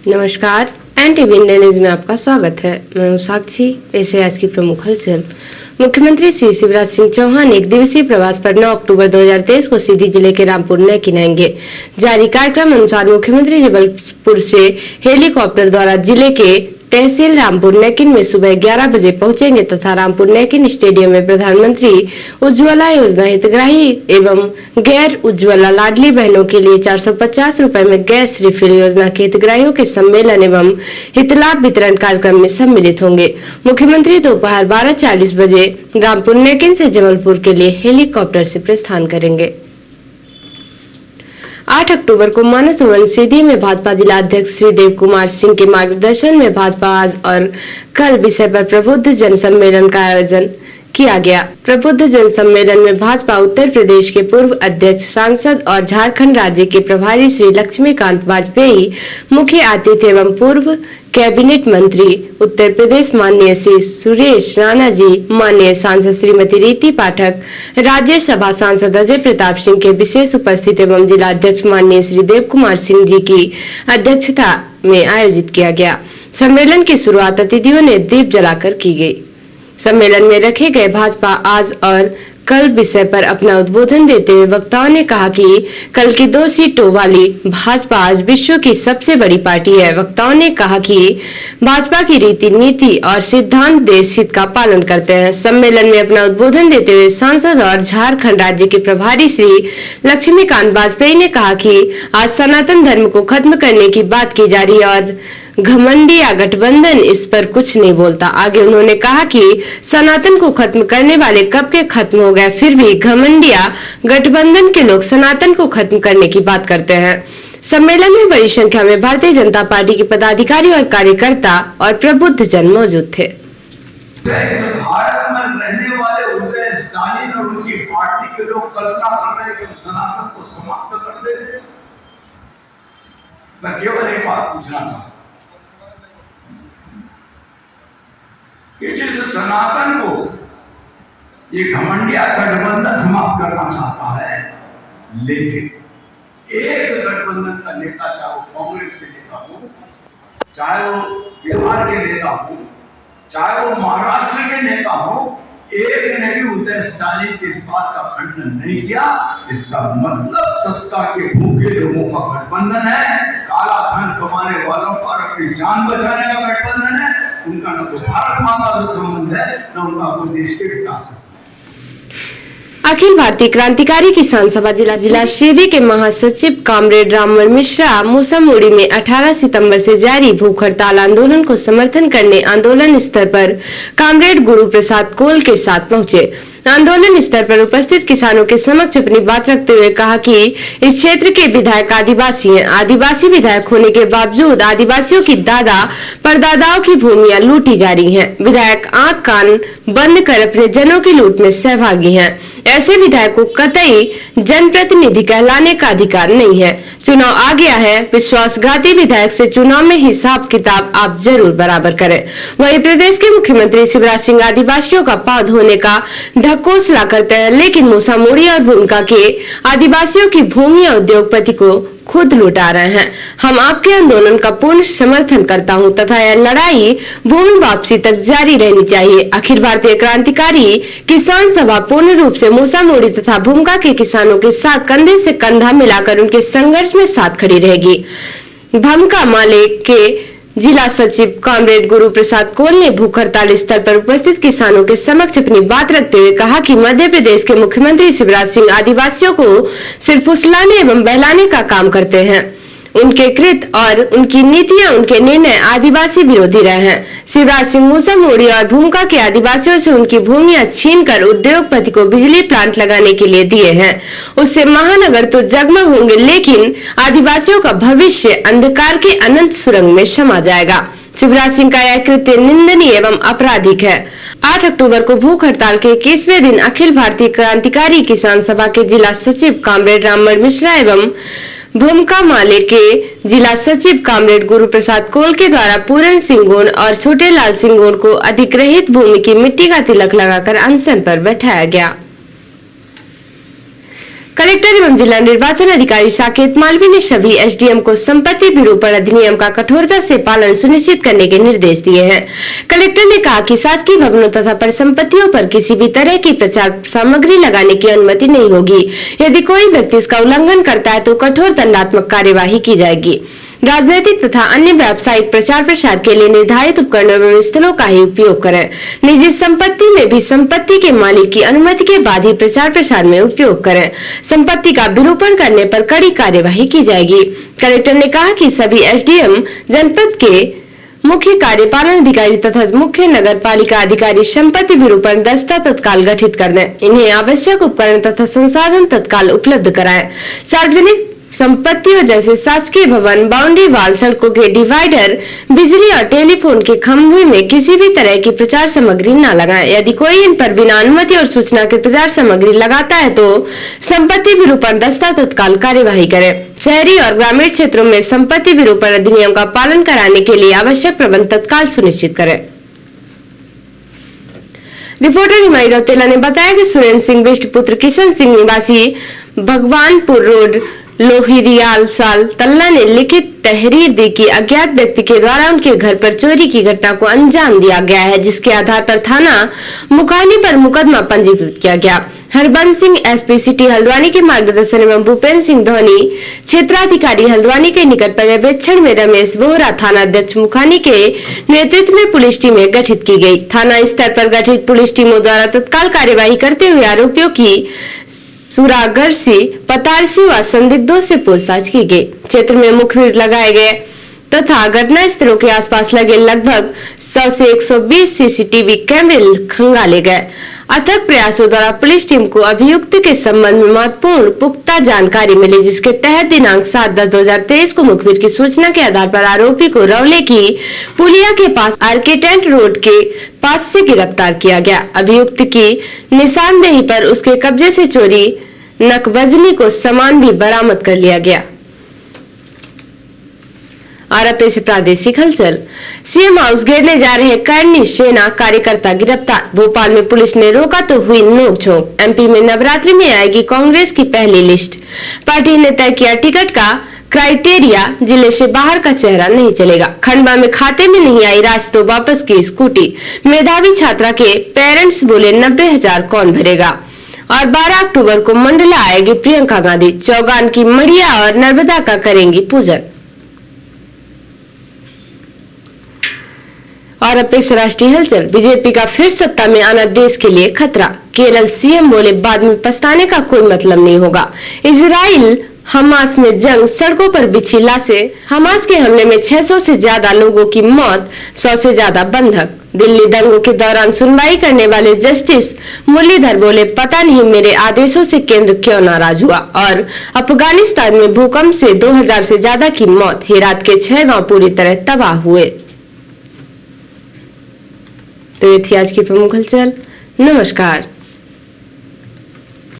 नमस्कार, NTV India news में आपका स्वागत है। मैं हूं साक्षी। ऐसे आज की प्रमुख हलचल। मुख्यमंत्री श्री शिवराज सिंह चौहान एक दिवसीय प्रवास पर 9 अक्टूबर 2023 को सीधी जिले के रामपुर नेकिन आएंगे। जारी कार्यक्रम अनुसार मुख्यमंत्री जबलपुर से हेलीकॉप्टर द्वारा जिले के तहसील रामपुर नेकिन में सुबह 11 बजे पहुंचेंगे तथा रामपुर नेकिन स्टेडियम में प्रधानमंत्री उज्ज्वला योजना हितग्राही एवं गैर उज्ज्वला लाडली बहनों के लिए 450 रुपए में गैस रिफिल योजना के हितग्राहियों के सम्मेलन एवं हितलाभ वितरण कार्यक्रम में सम्मिलित होंगे। मुख्यमंत्री दोपहर 12:40 बजे रामपुर नेकिन से जबलपुर के लिए हेलीकॉप्टर से प्रस्थान करेंगे। 8 अक्टूबर को मानस भवन सीधी में भाजपा जिला अध्यक्ष श्री देव कुमार सिंह के मार्गदर्शन में भाजपा आज और कल विषय पर प्रबुद्ध जन सम्मेलन का आयोजन किया गया। प्रबुद्ध जन सम्मेलन में भाजपा उत्तर प्रदेश के पूर्व अध्यक्ष, सांसद और झारखंड राज्य के प्रभारी श्री लक्ष्मीकांत वाजपेयी मुख्य अतिथि एवं पूर्व कैबिनेट मंत्री उत्तर प्रदेश माननीय श्री सुरेश राणा जी, माननीय सांसद श्रीमती रीति पाठक, राज्यसभा सांसद अजय प्रताप सिंह के विशेष उपस्थिति एवं जिला अध्यक्ष माननीय श्री देव कुमार सिंह जी की अध्यक्षता में आयोजित किया गया। सम्मेलन की शुरुआत अतिथियों ने दीप जलाकर की गई। सम्मेलन में रखे गए भाजपा आज और कल विषय पर अपना उद्बोधन देते हुए वक्ताओं ने कहा कि कल की 2 सीटों वाली भाजपा आज विश्व की सबसे बड़ी पार्टी है। वक्ताओं ने कहा कि भाजपा की रीति, नीति और सिद्धांत देश हित का पालन करते हैं। सम्मेलन में अपना उद्बोधन देते हुए सांसद और झारखंड राज्य के प्रभारी श्री लक्ष्मीकांत वाजपेयी ने कहा कि आज सनातन धर्म को खत्म करने की बात की जा रही है और घमंडिया गठबंधन इस पर कुछ नहीं बोलता। आगे उन्होंने कहा कि सनातन को खत्म करने वाले कब के खत्म हो गए, फिर भी घमंडिया गठबंधन के लोग सनातन को खत्म करने की बात करते हैं। सम्मेलन में बड़ी संख्या में भारतीय जनता पार्टी के पदाधिकारी और कार्यकर्ता और प्रबुद्ध जन मौजूद थे। भारत में रहने वाले उदय स्टालिन और उनकी पार्टी के लोग कल्पना कर रहे हैं कि सनातन को समाप्त कर देंगे। मैं केवल एक बात पूछना चाहता हूं कि जिस सनातन को ये घमंडिया गठबंधन समाप्त करना चाहता है, लेकिन एक गठबंधन का नेता, चाहे वो कांग्रेस के नेता हो, चाहे वो बिहार के नेता हो, चाहे वो महाराष्ट्र के नेता हो, एक ने भी उदय स्टालिन के इस बात का खंडन नहीं किया। इसका मतलब सत्ता के भूखे लोगों का गठबंधन है, काला धन कमाने वालों का और अपनी जान बचाने का गठबंधन है। उनका न तो भारत माता से संबंध है, न उनका कोई देश के विकास से। अखिल भारतीय क्रांतिकारी किसान सभा जिला सीधी के महासचिव कामरेड रामवर मिश्रा मूसामुड़ी में 18 सितंबर से जारी भूख हड़ताल आंदोलन को समर्थन करने आंदोलन स्तर पर कामरेड गुरु प्रसाद कोल के साथ पहुंचे। आंदोलन स्तर पर उपस्थित किसानों के समक्ष अपनी बात रखते हुए कहा कि इस क्षेत्र के विधायक आदिवासी हैं। आदिवासी विधायक होने के बावजूद आदिवासियों की दादा परदादाओं की भूमियां लूटी जा रही हैं। विधायक आंख कान बंद कर अपने जनों की लूट में सहभागी हैं। ऐसे विधायक को कतई जनप्रतिनिधि कहलाने का अधिकार नहीं है। चुनाव आ गया है, विश्वासघाती विधायक से चुनाव में हिसाब किताब आप जरूर बराबर करें। वहीं प्रदेश के मुख्यमंत्री शिवराज सिंह आदिवासियों का पद होने का ढकोसला करते हैं, लेकिन मूसामुड़ी और भूमका के आदिवासियों की भूमि उद्योगपति को खुद लुटा रहे हैं। हम आपके आंदोलन का पूर्ण समर्थन करता हूं तथा यह लड़ाई भूमि वापसी तक जारी रहनी चाहिए। अखिल भारतीय क्रांतिकारी किसान सभा पूर्ण रूप से मूसामुड़ी तथा भूमका के किसानों के साथ कंधे से कंधा मिलाकर उनके संघर्ष में साथ खड़ी रहेगी। भूमका माले के जिला सचिव कामरेड गुरु प्रसाद कोल ने भूख हड़ताल स्तर पर उपस्थित किसानों के समक्ष अपनी बात रखते हुए कहा कि मध्य प्रदेश के मुख्यमंत्री शिवराज सिंह आदिवासियों को सिर्फ फुसलाने एवं बहलाने का काम करते हैं। उनके कृत और उनकी नीतियां, उनके निर्णय आदिवासी विरोधी रहे हैं। शिवराज सिंह मूसामुड़ी और भूमका के आदिवासियों से उनकी भूमियां छीनकर उद्योगपति को बिजली प्लांट लगाने के लिए दिए हैं। उससे महानगर तो जगमग होंगे, लेकिन आदिवासियों का भविष्य अंधकार के अनंत सुरंग में समा जाएगा। शिवराज सिंह का यह कृत्य निंदनीय एवं आपराधिक है। 8 अक्टूबर को भूख हड़ताल के 21वें दिन अखिल भारतीय क्रांतिकारी किसान सभा के जिला सचिव कामरेड रामवर मिश्रा एवं भूमका माले के जिला सचिव कामरेड गुरु प्रसाद कोल के द्वारा पूरन सिंह गोंड और छोटे लाल सिंह गोंड को अधिग्रहित भूमि की मिट्टी का तिलक लगाकर अनशन पर बैठाया गया। कलेक्टर एवं जिला निर्वाचन अधिकारी साकेत मालवी ने सभी एसडीएम को संपत्ति विरूपण अधिनियम का कठोरता से पालन सुनिश्चित करने के निर्देश दिए हैं। कलेक्टर ने कहा कि शासकीय भवनों तथा परिसंपत्तियों पर किसी भी तरह की प्रचार सामग्री लगाने की अनुमति नहीं होगी। यदि कोई व्यक्ति इसका उल्लंघन करता है तो कठोर दंडात्मक कार्यवाही की जाएगी। राजनीतिक तथा अन्य व्यावसायिक प्रचार प्रसार के लिए निर्धारित उपकरणों एवं स्थलों का ही उपयोग करें। निजी संपत्ति में भी संपत्ति के मालिक की अनुमति के बाद ही प्रचार प्रसार में उपयोग करें। संपत्ति का विरूपण करने पर कड़ी कार्यवाही की जाएगी। कलेक्टर ने कहा कि सभी एसडीएम जनपद के मुख्य कार्यपालन अधिकारी तथा मुख्य नगर पालिका अधिकारी संपत्ति विरूपण दस्ता तत्काल गठित कर दें। इन्हें आवश्यक उपकरण तथा संसाधन तत्काल उपलब्ध कराएं। सार्वजनिक संपत्तियों जैसे शासकीय भवन, बाउंड्री वाल, सड़कों के डिवाइडर, बिजली और टेलीफोन के खंभे में किसी भी तरह की प्रचार सामग्री न लगाएं। यदि कोई इन पर बिना अनुमति और सूचना के प्रचार सामग्री लगाता है तो संपत्ति विरूपण दस्ता तत्काल कार्यवाही करें। शहरी और ग्रामीण क्षेत्रों में संपत्ति विरूपण अधिनियम का पालन कराने के लिए आवश्यक प्रबंध तत्काल सुनिश्चित करें। रिपोर्टर हिमाई रौतेला ने बताया कि सुरेंद्र सिंह बिष्ट पुत्र किशन सिंह निवासी भगवानपुर रोड लोहिरियाल साल तल्ला ने लिखित तहरीर दी कि अज्ञात व्यक्ति के द्वारा उनके घर पर चोरी की घटना को अंजाम दिया गया है, जिसके आधार पर थाना मुखानी पर मुकदमा पंजीकृत किया गया। हरबंस सिंह एसपी सिटी हल्द्वानी के मार्गदर्शन एवं भूपेन्द्र सिंह धोनी क्षेत्राधिकारी हल्द्वानी के निकट पर्यवेक्षण में रमेश बोहरा थाना अध्यक्ष मुखानी के नेतृत्व में पुलिस टीमें गठित की गई। थाना स्तर पर गठित पुलिस टीमों द्वारा तत्काल कार्यवाही करते हुए आरोपियों की सुरागरसी, पतारसी व संदिग्धों से पूछताछ की गई। क्षेत्र में मुखबिर लगाए गए तथा घटना स्थलों के आसपास लगे लगभग 100 से 120 सीसीटीवी कैमरे खंगाले गए। अथक प्रयासों द्वारा पुलिस टीम को अभियुक्त के संबंध में महत्वपूर्ण पुख्ता जानकारी मिली, जिसके तहत दिनांक 7/10/2023 को मुखबिर की सूचना के आधार पर आरोपी को रौले की पुलिया के पास आर्किटेक्ट रोड के पास से गिरफ्तार किया गया। अभियुक्त की निशानदेही पर उसके कब्जे से चोरी नकबजनी को सामान भी बरामद कर लिया गया। आरोपी से प्रादेशिक हलचल। सीएम हाउस घेरने जा रहे करनी सेना कार्यकर्ता गिरफ्तार। भोपाल में पुलिस ने रोका तो हुई नोकझोंक। एमपी में नवरात्रि में आएगी कांग्रेस की पहली लिस्ट। पार्टी ने तय किया टिकट का क्राइटेरिया, जिले से बाहर का चेहरा नहीं चलेगा। खंडवा में खाते में नहीं आई राशि तो वापस की स्कूटी। मेधावी छात्रा के पेरेंट्स बोले 90,000 कौन भरेगा। और 12 अक्टूबर को मंडला आएगी प्रियंका गांधी। चौगान की मड़िया और नर्मदा का करेंगी पूजन। और अब पेश राष्ट्रीय हलचल। बीजेपी का फिर सत्ता में आना देश के लिए खतरा। केरल सीएम बोले बाद में पछताने का कोई मतलब नहीं होगा। इजराइल हमास में जंग, सड़कों पर बिछी लाशें। हमास के हमले में 600 से ज्यादा लोगों की मौत, 100 से ज्यादा बंधक। दिल्ली दंगों के दौरान सुनवाई करने वाले जस्टिस मुरलीधर बोले पता नहीं मेरे आदेशों से केंद्र क्यों नाराज हुआ। और अफगानिस्तान में भूकंप से 2000 से ज्यादा की मौत। हेरात के 6 गांव पूरी तरह तबाह हुए। तो ये थी आज की प्रमुख हलचल। नमस्कार।